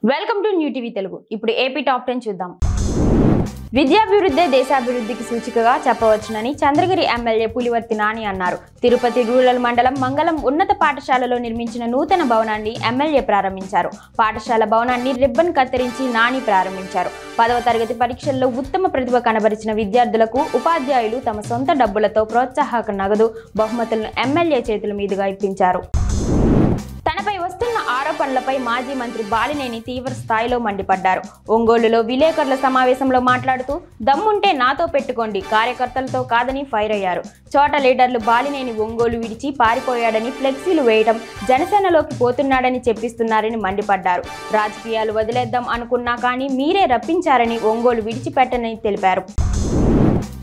Welcome to new TV Telugu. ఇప్పుడు AP top 10 చూద్దాం. విద్యాభివృద్ధి దేశాభివృద్ధికి సూచికగా చెప్పవచ్చునని చంద్రగిరి ఎమ్మెల్యే పులివర్తి నాని అన్నారు. తిరుపతి రూరల్ మండలం మంగళం ఉన్నత పాఠశాలలో నిర్మించిన నూతన భవనాన్ని ఎమ్మెల్యే ప్రారంభించారు. పాఠశాల భవనాన్ని రిబ్బన్ కత్తిరించి నాని ప్రారంభించారు. 10వ తరగతి పరీక్షల్లో ఉత్తమ ప్రతిభ కనబరిచిన విద్యార్థులకు ఉపాధ్యాయులు తమ సొంత డబ్బులతో ప్రోత్సాహక నగదు బహుమతులను ఎమ్మెల్యే చేతుల మీదుగా ఇప్పించారు. తనపై వస్తున్న ఆరోపణలపై మాజీ మంత్రి బాలినేని తీవ్ర స్థాయిలో మండిపడ్డారు. ఒంగోలులో విలేకరుల సమావేశంలో మాట్లాడుతూ దమ్ముంటే నాతో పెట్టుకోండి, కార్యకర్తలతో కాదని ఫైర్ అయ్యారు. చోట లీడర్లు బాలినేని ఒంగోలు విడిచి పారిపోయాడని ఫ్లెక్సీలు వేయడం, జనసేనలోకి పోతున్నాడని చెప్పిస్తున్నారని మండిపడ్డారు. రాజకీయాలు వదిలేద్దాం అనుకున్నా కానీ మీరే రప్పించారని ఒంగోలు విడిచిపెట్టనని తెలిపారు.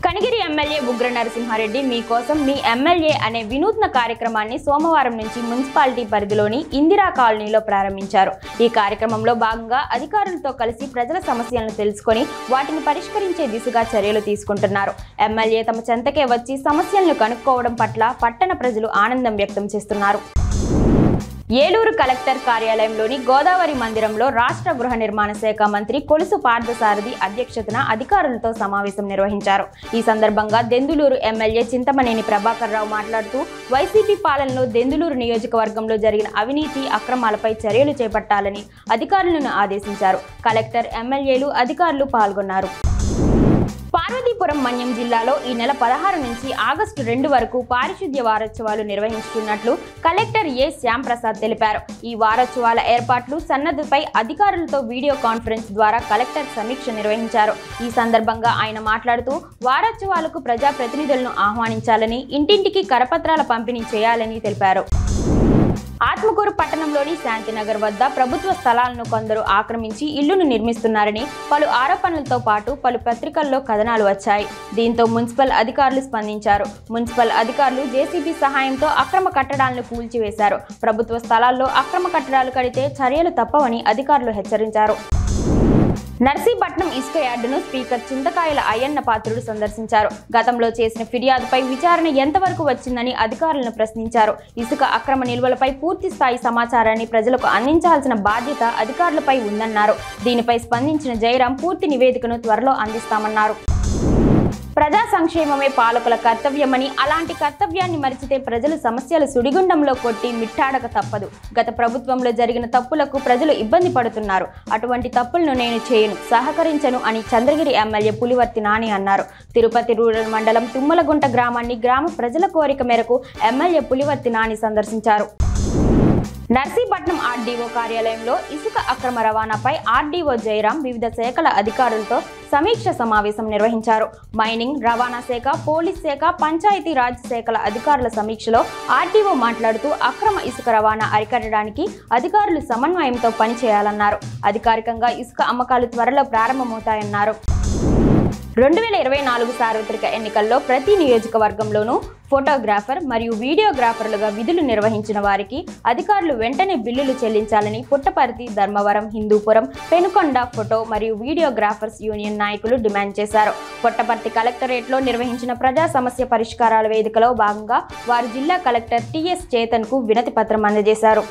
కనిగిరి ఎమ్మెల్యే బుగ్ర నరసింహారెడ్డి మీకోసం మీ ఎమ్మెల్యే అనే వినూత్న కార్యక్రమాన్ని సోమవారం నుంచి మున్సిపాలిటీ పరిధిలోని ఇందిరా కాలనీలో ప్రారంభించారు. ఈ కార్యక్రమంలో భాగంగా అధికారులతో కలిసి ప్రజల సమస్యలను తెలుసుకొని వాటిని పరిష్కరించే దిశగా చర్యలు తీసుకుంటున్నారు. ఎమ్మెల్యే తమ చెంతకే వచ్చి సమస్యలను కనుక్కోవడం పట్ల పట్టణ ప్రజలు ఆనందం వ్యక్తం చేస్తున్నారు. ఏలూరు కలెక్టర్ కార్యాలయంలోని గోదావరి మందిరంలో రాష్ట్ర గృహ నిర్మాణ శాఖ మంత్రి కొలుసు పార్థసారథి అధ్యక్షతన అధికారులతో సమావేశం నిర్వహించారు. ఈ సందర్భంగా దెందులూరు ఎమ్మెల్యే చింతమనేని ప్రభాకర్ రావు మాట్లాడుతూ వైసీపీ పాలనలో దెందులూరు నియోజకవర్గంలో జరిగిన అవినీతి అక్రమాలపై చర్యలు చేపట్టాలని అధికారులను ఆదేశించారు. కలెక్టర్, ఎమ్మెల్యేలు, అధికారులు పాల్గొన్నారు. పార్వతీపురం మన్యం జిల్లాలో ఈ నెల 16 నుంచి ఆగస్టు 2 వరకు పారిశుద్ధ్య వారోత్సవాలు నిర్వహించుతున్నట్లు కలెక్టర్ ఏ శ్యాంప్రసాద్ తెలిపారు. ఈ వారోత్సవాల ఏర్పాట్లు సన్నద్ధతపై అధికారులతో వీడియో కాన్ఫరెన్స్ ద్వారా కలెక్టర్ సమీక్ష నిర్వహించారు. ఈ సందర్భంగా ఆయన మాట్లాడుతూ వారోత్సవాలకు ప్రజాప్రతినిధులను ఆహ్వానించాలని, ఇంటింటికి కరపత్రాల పంపిణీ చేయాలని తెలిపారు. ఆత్మకూరు పట్టణంలోని శాంతినగర్ వద్ద ప్రభుత్వ స్థలాలను కొందరు ఆక్రమించి ఇళ్లను నిర్మిస్తున్నారని పలు ఆరోపణలతో పాటు పలు పత్రికల్లో కథనాలు వచ్చాయి. దీంతో మున్సిపల్ అధికారులు స్పందించారు. మున్సిపల్ అధికారులు జేసీబీ సహాయంతో అక్రమ కట్టడాలను కూల్చివేశారు. ప్రభుత్వ స్థలాల్లో అక్రమ కట్టడాలు కడితే చర్యలు తప్పవని అధికారులు హెచ్చరించారు. నర్సీపట్నం ఇసుక యార్డును స్పీకర్ చింతకాయల అయ్యన్న పాత్రుడు సందర్శించారు. గతంలో చేసిన ఫిర్యాదుపై విచారణ ఎంతవరకు వచ్చిందని అధికారులను ప్రశ్నించారు. ఇసుక అక్రమ నిల్వలపై పూర్తి స్థాయి సమాచారాన్ని ప్రజలకు అందించాల్సిన బాధ్యత అధికారులపై ఉందన్నారు. దీనిపై స్పందించిన జయరాం పూర్తి నివేదికను త్వరలో అందిస్తామన్నారు. ప్రజా సంక్షేమమే పాలకుల కర్తవ్యమని, అలాంటి కర్తవ్యాన్ని మరిచితే ప్రజలు సమస్యల సుడిగుండంలో కొట్టి మిట్టాడక తప్పదు. గత ప్రభుత్వంలో జరిగిన తప్పులకు ప్రజలు ఇబ్బంది పడుతున్నారు. అటువంటి తప్పులను నేను చేయను, సహకరించను అని చంద్రగిరి ఎమ్మెల్యే పులివర్తి నాని అన్నారు. తిరుపతి రూరల్ మండలం తుమ్మలగుంట గ్రామాన్ని గ్రామ ప్రజల కోరిక మేరకు ఎమ్మెల్యే పులివర్తి నాని సందర్శించారు. నర్సీపట్నం ఆర్డీఓ కార్యాలయంలో ఇసుక అక్రమ రవాణాపై ఆర్డీఓ జయరాం వివిధ శాఖల అధికారులతో సమీక్ష సమావేశం నిర్వహించారు. మైనింగ్, రవాణా శాఖ, పోలీస్ శాఖ, పంచాయతీ రాజ్ శాఖల అధికారుల సమీక్షలో ఆర్డీఓ మాట్లాడుతూ అక్రమ ఇసుక రవాణా అరికట్టడానికి అధికారులు సమన్వయంతో పనిచేయాలన్నారు. అధికారికంగా ఇసుక అమ్మకాలు త్వరలో ప్రారంభమవుతాయన్నారు. 2024 సార్వత్రిక ఎన్నికల్లో ప్రతి నియోజకవర్గంలోనూ ఫోటోగ్రాఫర్ మరియు వీడియోగ్రాఫర్లుగా విధులు నిర్వహించిన వారికి అధికారులు వెంటనే బిల్లులు చెల్లించాలని పుట్టపర్తి, ధర్మవరం, హిందూపురం, పెనుకొండ ఫోటో మరియు వీడియోగ్రాఫర్స్ యూనియన్ నాయకులు డిమాండ్ చేశారు. పుట్టపర్తి కలెక్టరేట్లో నిర్వహించిన ప్రజా సమస్య పరిష్కారాల వేదికలో భాగంగా వారు జిల్లా కలెక్టర్ టిఎస్ చేతన్కు వినతి పత్రం అందజేశారు.